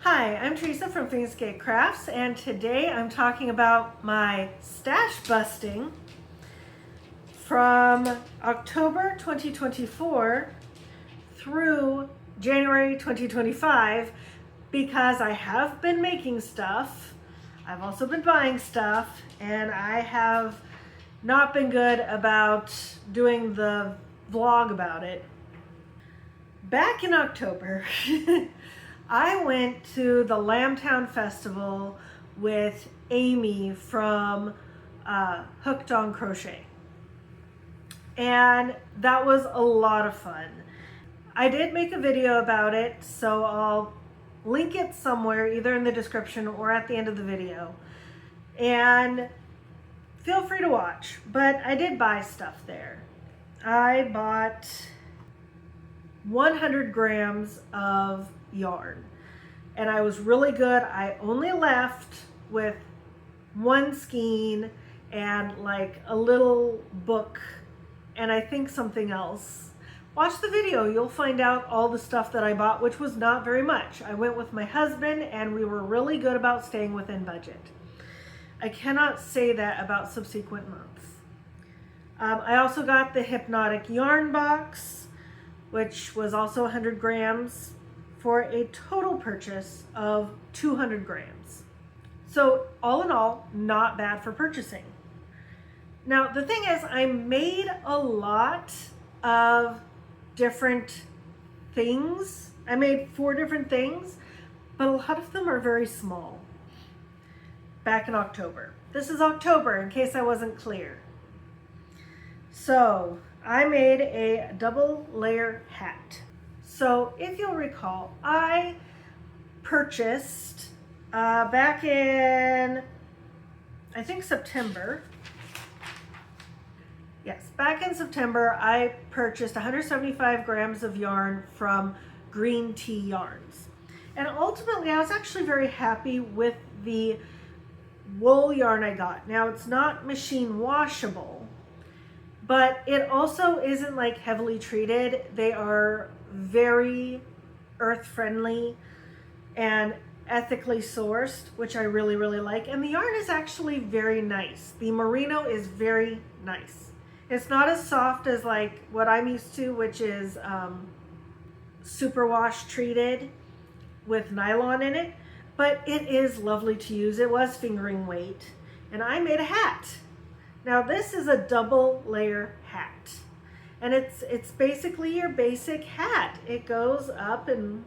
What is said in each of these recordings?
Hi, I'm Teresa from Phoenixgate Crafts, and today I'm talking about my stash busting from October 2024 through January 2025 because I have been making stuff, I've also been buying stuff, and I have not been good about doing the vlog about it. Back in October, I went to the Lambtown Festival with Amy from Hooked on Crochet. And that was a lot of fun. I did make a video about it, so I'll link it somewhere, either in the description or at the end of the video. And feel free to watch, but I did buy stuff there. I bought 100 grams of yarn, and I was really good. I only left with one skein and like a little book and I think something else. Watch the video, you'll find out all the stuff that I bought, which was not very much. I went with my husband and we were really good about staying within budget. I cannot say that about subsequent months. I also got the Hypnotic yarn box, which was also 100 grams for a total purchase of 200 grams. So all in all, not bad for purchasing. Now, the thing is, I made a lot of different things. I made 4 different things, but a lot of them are very small. Back in October. This is October, in case I wasn't clear. So I made a double layer hat. So if you'll recall, I purchased back in, I think September. Yes, back in September, I purchased 175 grams of yarn from Green Tea Yarns. And ultimately, I was actually very happy with the wool yarn I got. Now, it's not machine washable, but it also isn't like heavily treated. They are very earth friendly and ethically sourced, which I really, really like. And the yarn is actually very nice. The merino is very nice. It's not as soft as like what I'm used to, which is superwash treated with nylon in it, but it is lovely to use. It was fingering weight, and I made a hat. Now this is a double layer hat, and it's basically your basic hat. It goes up and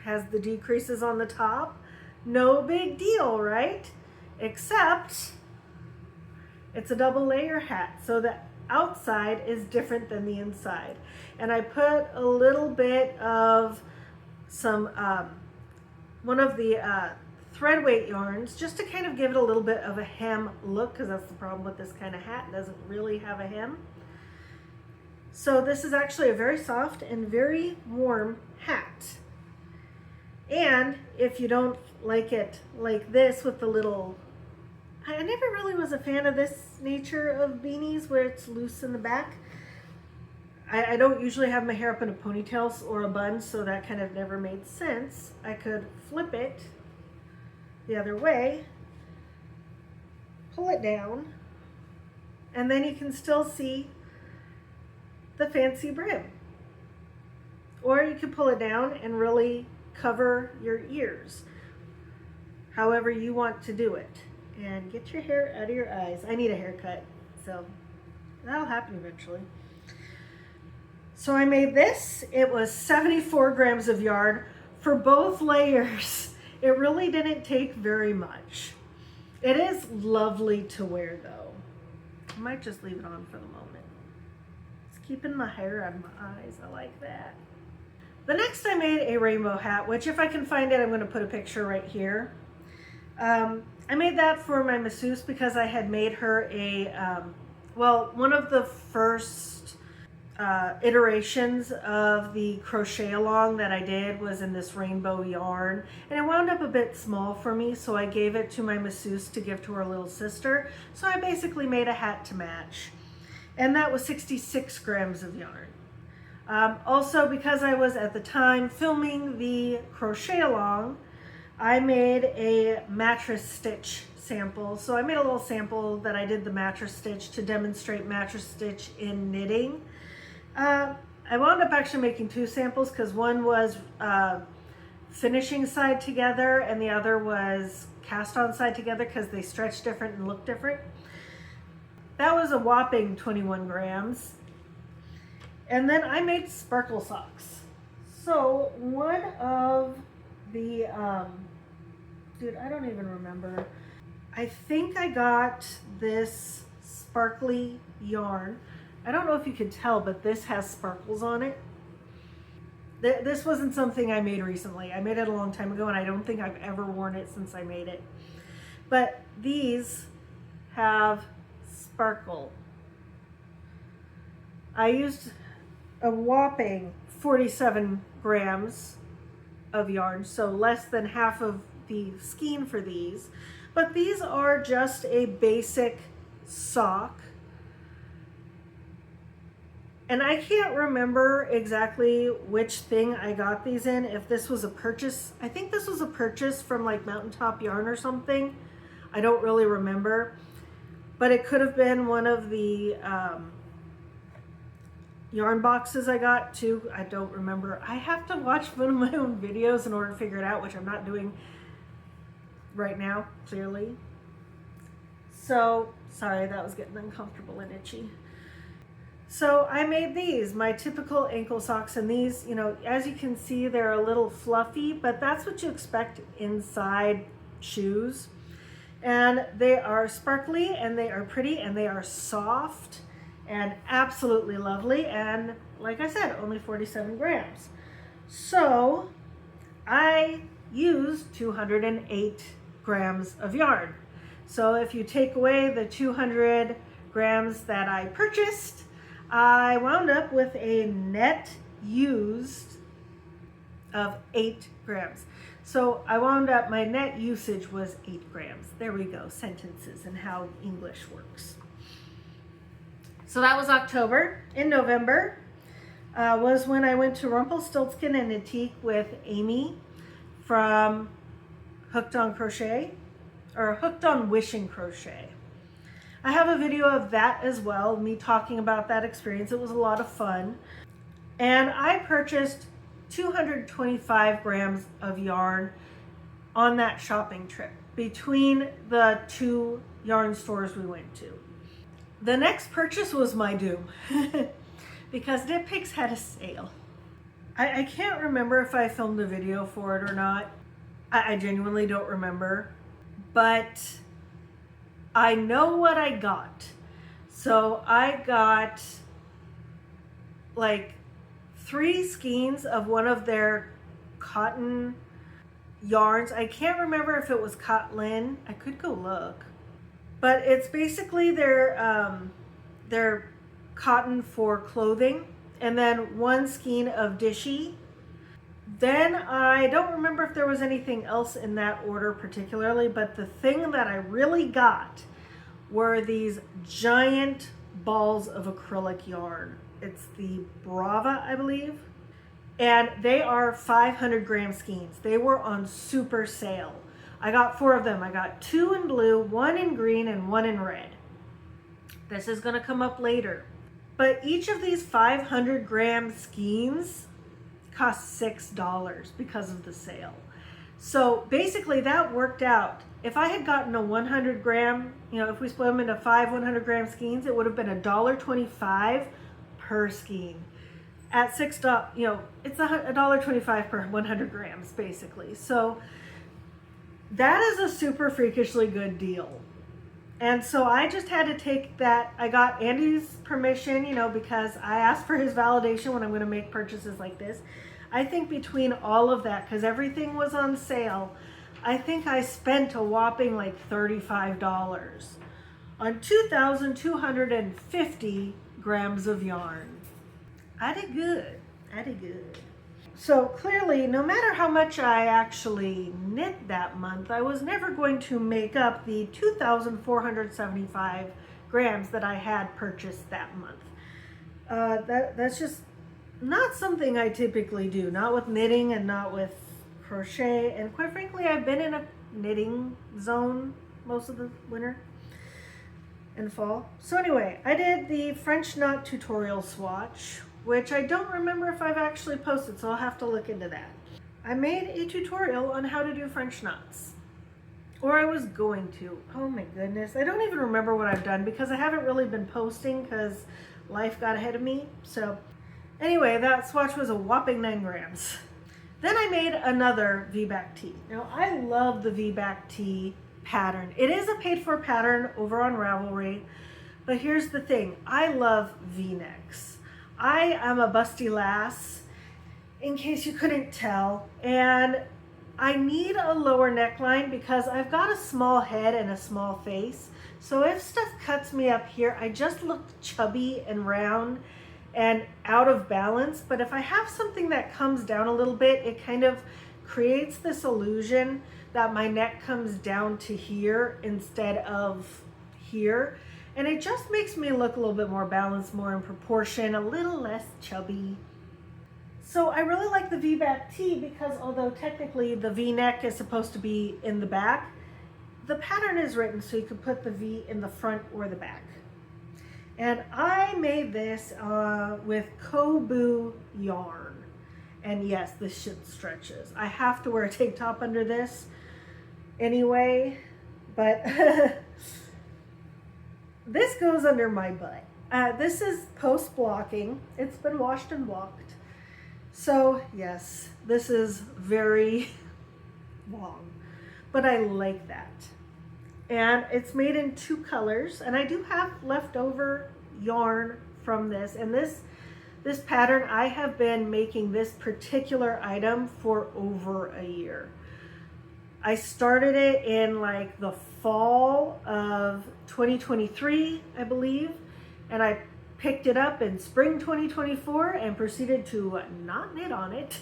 has the decreases on the top. No big deal, right? Except it's a double layer hat, so the outside is different than the inside. And I put a little bit of some, one of the thread weight yarns, just to kind of give it a little bit of a hem look, because that's the problem with this kind of hat. It doesn't really have a hem. So this is actually a very soft and very warm hat. And if you don't like it like this with the little, I never really was a fan of this nature of beanies where it's loose in the back. I don't usually have my hair up in a ponytail or a bun, so that kind of never made sense. I could flip it the other way, pull it down, and then you can still see the fancy brim. Or you can pull it down and really cover your ears, however you want to do it. And get your hair out of your eyes. I need a haircut, so that'll happen eventually. So I made this. It was 74 grams of yarn for both layers. It really didn't take very much. It is lovely to wear though. I might just leave it on for the moment. It's keeping my hair out of my eyes. I like that. The next I made a rainbow hat, which if I can find it, I'm going to put a picture right here. I made that for my masseuse because I had made her a, well, one of the first iterations of the crochet along that I did was in this rainbow yarn, and it wound up a bit small for me, so I gave it to my masseuse to give to her little sister. So I basically made a hat to match, and that was 66 grams of yarn. Also, because I was at the time filming the crochet along, I made a mattress stitch sample. So I made a little sample that I did the mattress stitch to demonstrate mattress stitch in knitting. I wound up actually making two samples because one was finishing side together and the other was cast on side together because they stretch different and look different. That was a whopping 21 grams. And then I made sparkle socks. So one of the, dude, I don't even remember. I think I got this sparkly yarn. I don't know if you can tell, but this has sparkles on it. This wasn't something I made recently. I made it a long time ago and I don't think I've ever worn it since I made it. But these have sparkle. I used a whopping 47 grams of yarn, so less than half of the skein for these. But these are just a basic sock. And I can't remember exactly which thing I got these in, if this was a purchase. I think this was a purchase from like Mountaintop Yarn or something. I don't really remember. But it could have been one of the yarn boxes I got too. I don't remember. I have to watch one of my own videos in order to figure it out, which I'm not doing right now, clearly. So, sorry, that was getting uncomfortable and itchy. So I made these, my typical ankle socks, and these, you know, as you can see, they're a little fluffy, but that's what you expect inside shoes. And they are sparkly, and they are pretty, and they are soft, and absolutely lovely, and like I said, only 47 grams. So I used 208 grams of yarn. So if you take away the 200 grams that I purchased, I wound up with a net used of 8 grams. So I wound up, my net usage was 8 grams. There we go, sentences and how English works. So that was October. In November was when I went to Rumpelstiltskin and Antique with Amy from Hooked on Crochet, or Hooked on Wishing Crochet. I have a video of that as well, me talking about that experience. It was a lot of fun. And I purchased 225 grams of yarn on that shopping trip between the two yarn stores we went to. The next purchase was my doom because Knit Picks had a sale. I can't remember if I filmed a video for it or not. I genuinely don't remember, but I know what I got. So I got like 3 skeins of one of their cotton yarns. I can't remember if it was Cotlin. I could go look. But it's basically their cotton for clothing. And then 1 skein of Dishy. Then I don't remember if there was anything else in that order particularly, but the thing that I really got were these giant balls of acrylic yarn. It's the Brava, I believe. And they are 500 gram skeins. They were on super sale. I got 4 of them. I got 2 in blue, 1 in green, and 1 in red. This is gonna come up later. But each of these 500 gram skeins cost $6 because of the sale. So basically that worked out. If I had gotten a 100 gram, you know, if we split them into 5 100 gram skeins, it would have been $1.25 per skein. At $6, you know, it's $1.25 per 100 grams basically. So that is a super freakishly good deal. And so I just had to take that. I got Andy's permission, you know, because I asked for his validation when I'm going to make purchases like this. I think between all of that, because everything was on sale, I think I spent a whopping like $35 on 2,250 grams of yarn. I did good. I did good. So clearly, no matter how much I actually knit that month, I was never going to make up the 2,475 grams that I had purchased that month. That's just not something I typically do, not with knitting and not with crochet. And quite frankly, I've been in a knitting zone most of the winter and fall. So anyway, I did the French knot tutorial swatch, which I don't remember if I've actually posted, so I'll have to look into that. I made a tutorial on how to do French knots. Or I was going to. Oh my goodness. I don't even remember what I've done because I haven't really been posting because life got ahead of me. So anyway, that swatch was a whopping 9 grams. Then I made another V-back tee. Now I love the V-back tee pattern. It is a paid for pattern over on Ravelry, but here's the thing. I love V-necks. I am a busty lass, in case you couldn't tell, and I need a lower neckline because I've got a small head and a small face. So if stuff cuts me up here, I just look chubby and round and out of balance. But if I have something that comes down a little bit, it kind of creates this illusion that my neck comes down to here instead of here. And it just makes me look a little bit more balanced, more in proportion, a little less chubby. So I really like the V-back tee because although technically the V-neck is supposed to be in the back, the pattern is written so you could put the V in the front or the back. And I made this with Kobu yarn. And yes, this shit stretches. I have to wear a tank top under this anyway, but this goes under my butt. This is post-blocking. It's been washed and blocked. So yes, this is very long, but I like that. And it's made in 2 colors, and I do have leftover yarn from this. And this pattern, I have been making this particular item for over a year. I started it in like the fall of 2023, I believe, and I picked it up in spring 2024 and proceeded to not knit on it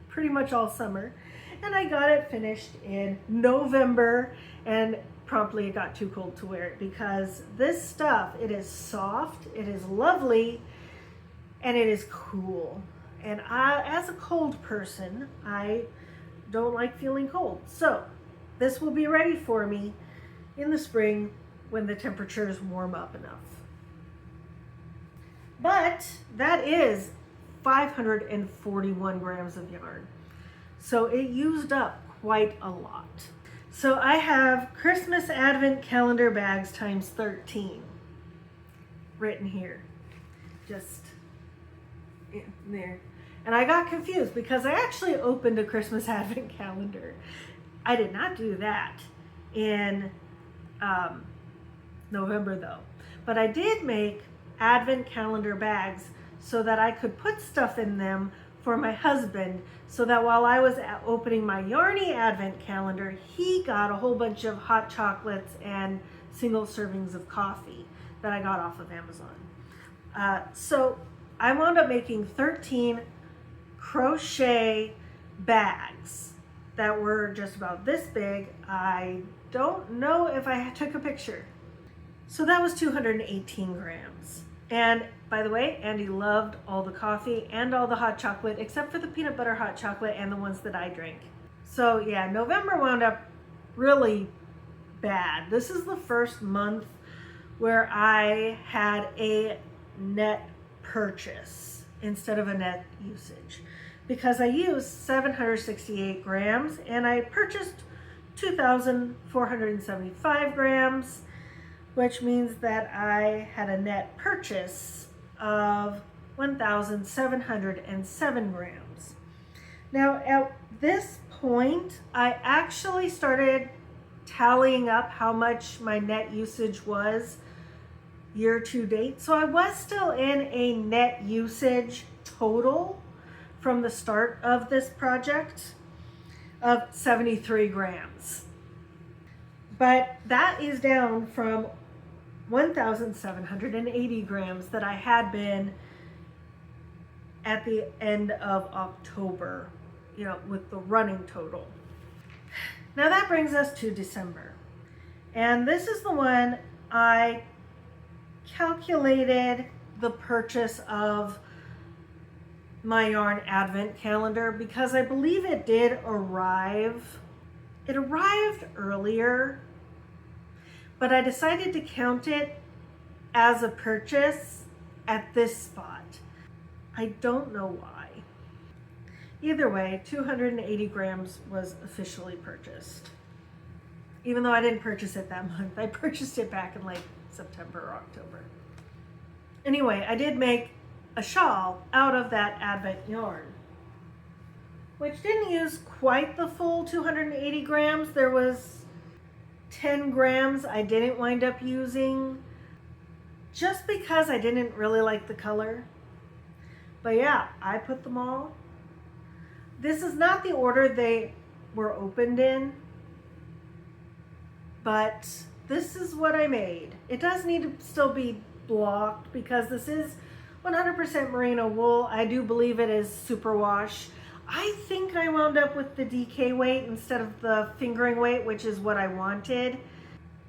pretty much all summer. And I got it finished in November, and promptly it got too cold to wear it because this stuff, it is soft, it is lovely, and it is cool. And as a cold person, I don't like feeling cold. So this will be ready for me in the spring when the temperatures warm up enough. But that is 541 grams of yarn. So it used up quite a lot. So I have Christmas Advent Calendar bags times 13 written here. Just in there. And I got confused because I actually opened a Christmas Advent calendar. I did not do that in November though. But I did make Advent calendar bags so that I could put stuff in them for my husband, so that while I was opening my Yarny Advent calendar, he got a whole bunch of hot chocolates and single servings of coffee that I got off of Amazon. So I wound up making 13 crochet bags that were just about this big. I don't know if I took a picture. So that was 218 grams. And by the way, Andy loved all the coffee and all the hot chocolate, except for the peanut butter hot chocolate and the ones that I drank. So yeah, November wound up really bad. This is the first month where I had a net purchase instead of a net usage, because I used 768 grams and I purchased 2,475 grams, which means that I had a net purchase of 1,707 grams. Now at this point, I actually started tallying up how much my net usage was year to date. So I was still in a net usage total from the start of this project of 73 grams. But that is down from 1,780 grams that I had been at the end of October, with the running total. Now that brings us to December. And this is the one I calculated the purchase of my yarn advent calendar because I believe it did arrive. It arrived earlier, but I decided to count it as a purchase at this spot. I don't know why. Either way, 280 grams was officially purchased. Even though I didn't purchase it that month. I purchased it back in like September or October. Anyway, I did make a shawl out of that advent yarn, which didn't use quite the full 280 grams. There was 10 grams I didn't wind up using just because I didn't really like the color. But yeah, I put them all. This is not the order they were opened in, but this is what I made. It does need to still be blocked because this is 100% merino wool. I do believe it is superwash. I think I wound up with the DK weight instead of the fingering weight, which is what I wanted.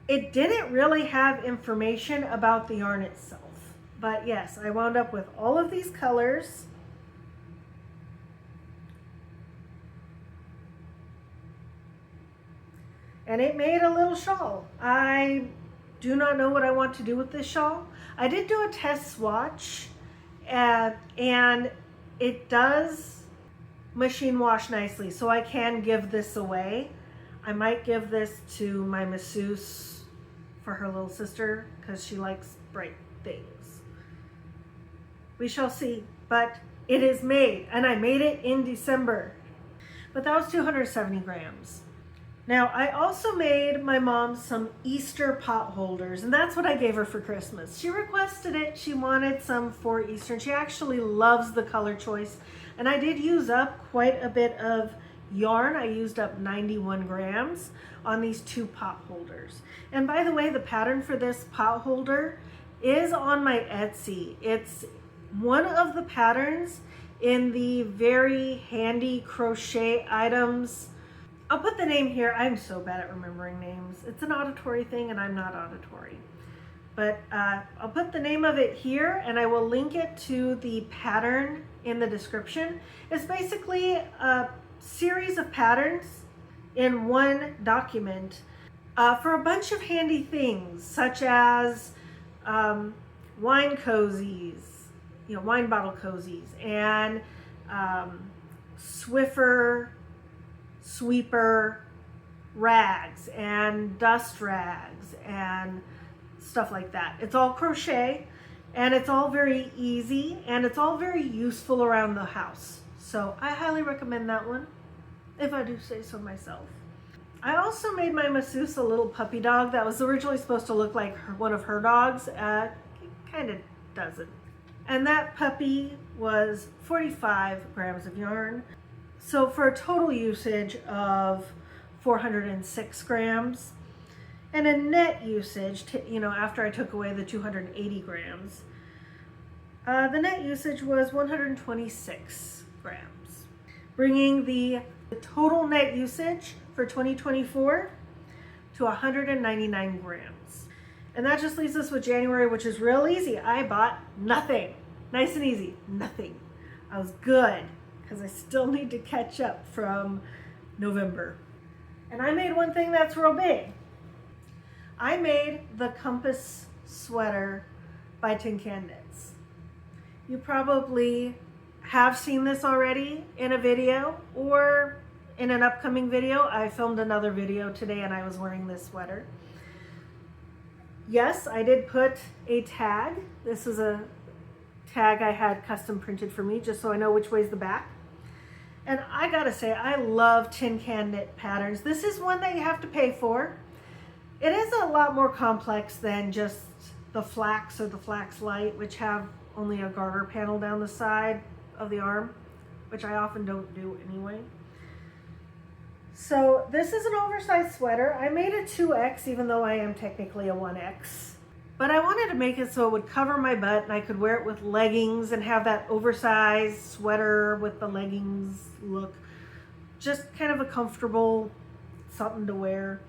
It didn't really have information about the yarn itself. But yes, I wound up with all of these colors. And it made a little shawl. I do not know what I want to do with this shawl. I did do a test swatch and it does machine wash nicely, so I can give this away. I might give this to my masseuse for her little sister because she likes bright things. We shall see, but it is made, and I made it in December. But that was 270 grams. Now, I also made my mom some Easter pot holders, and that's what I gave her for Christmas. She requested it. She wanted some for Easter, and she actually loves the color choice. And I did use up quite a bit of yarn. I used up 91 grams on these 2 pot holders. And by the way, the pattern for this pot holder is on my Etsy. It's one of the patterns in the very handy crochet items. I'll put the name here. I'm so bad at remembering names. It's an auditory thing and I'm not auditory. But I'll put the name of it here and I will link it to the pattern in the description. It's basically a series of patterns in one document for a bunch of handy things such as wine cozies, wine bottle cozies, and Swiffer sweeper rags and dust rags and stuff like that. It's all crochet and it's all very easy and it's all very useful around the house. So I highly recommend that one, if I do say so myself. I also made my masseuse a little puppy dog that was originally supposed to look like one of her dogs. It kind of doesn't. And that puppy was 45 grams of yarn. So for a total usage of 406 grams and a net usage, after I took away the 280 grams, the net usage was 126 grams, bringing the total net usage for 2024 to 199 grams. And that just leaves us with January, which is real easy. I bought nothing. Nice and easy, nothing. I was good because I still need to catch up from November. And I made one thing that's real big. I made the Compass sweater by Tin Can Knits. You probably have seen this already in a video or in an upcoming video. I filmed another video today and I was wearing this sweater. Yes, I did put a tag. This is a tag I had custom printed for me just so I know which way's the back. And I gotta say, I love Tin Can Knit patterns. This is one that you have to pay for. It is a lot more complex than just the flax or the flax light, which have only a garter panel down the side of the arm, which I often don't do anyway. So this is an oversized sweater. I made a 2X, even though I am technically a 1X. But I wanted to make it so it would cover my butt and I could wear it with leggings and have that oversized sweater with the leggings look. Just kind of a comfortable something to wear.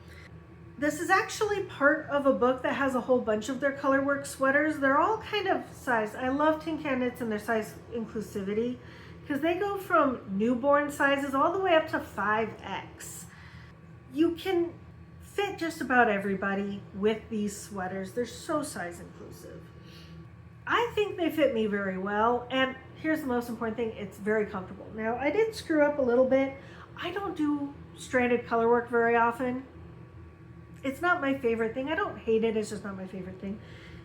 This is actually part of a book that has a whole bunch of their colorwork sweaters. They're all kind of sized. I love Tin Can Knits and their size inclusivity because they go from newborn sizes all the way up to 5X. You can fit just about everybody with these sweaters. They're so size inclusive. I think they fit me very well, and here's the most important thing, it's very comfortable. Now, I did screw up a little bit. I don't do stranded color work very often. It's not my favorite thing. I don't hate it, it's just not my favorite thing.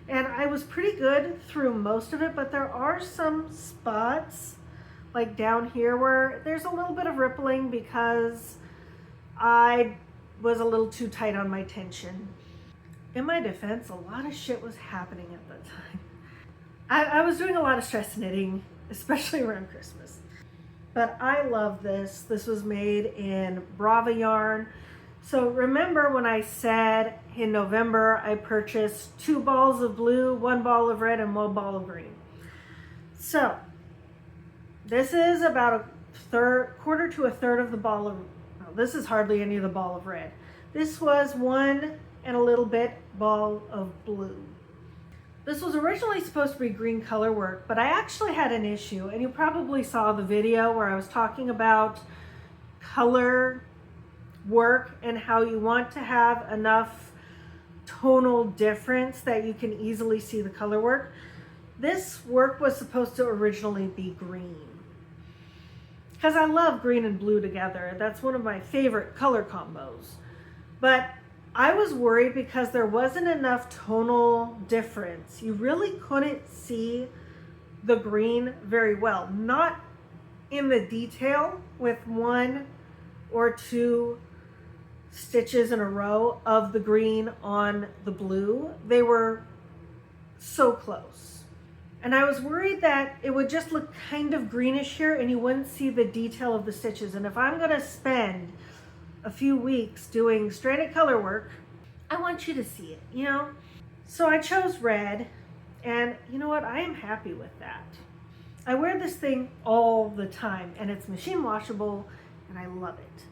And I was pretty good through most of it, but there are some spots like down here where there's a little bit of rippling because I was a little too tight on my tension. In my defense, a lot of shit was happening at that time. I was doing a lot of stress knitting, especially around Christmas. But I love this. This was made in Brava yarn. So remember when I said in November I purchased 2 balls of blue, 1 ball of red, and 1 ball of green. So this is about quarter to a third of the ball of, no, this is hardly any of the ball of red. This was 1 and a little bit ball of blue. This was originally supposed to be green color work, but I actually had an issue, and you probably saw the video where I was talking about color work and how you want to have enough tonal difference that you can easily see the color work. This work was supposed to originally be green because I love green and blue together. That's one of my favorite color combos. But I was worried because there wasn't enough tonal difference. You really couldn't see the green very well. Not in the detail with 1 or 2 stitches in a row of the green on the blue. They were so close. And I was worried that it would just look kind of greenish here and you wouldn't see the detail of the stitches. And if I'm gonna spend a few weeks doing stranded color work, I want you to see it, you know? So I chose red, and you know what? I am happy with that. I wear this thing all the time, and it's machine washable, and I love it.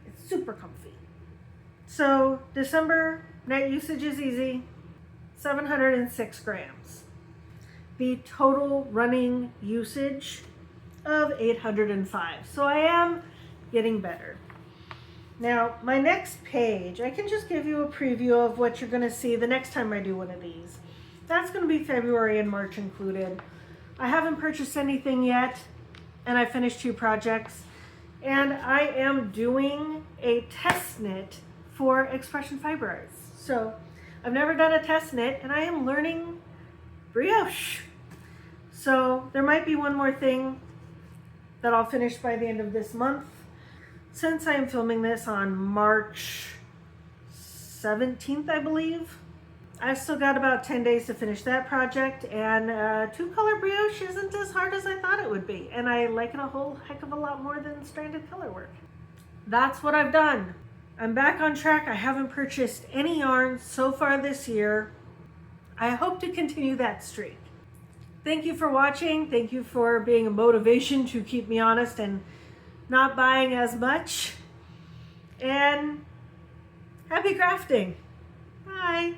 It's super comfy. So December net usage is easy, 706 grams. The total running usage of 805. So I am getting better. Now, my next page, I can just give you a preview of what you're gonna see the next time I do one of these. That's gonna be February and March included. I haven't purchased anything yet, and I finished 2 projects. And I am doing a test knit for Expression Fiber Arts. So, I've never done a test knit, and I am learning brioche. So, there might be one more thing that I'll finish by the end of this month. Since I am filming this on March 17th, I believe, I've still got about 10 days to finish that project, and 2-color brioche isn't as hard as I thought it would be, and I like it a whole heck of a lot more than stranded color work. That's what I've done. I'm back on track. I haven't purchased any yarn so far this year. I hope to continue that streak. Thank you for watching. Thank you for being a motivation to keep me honest and not buying as much, and happy crafting. Bye.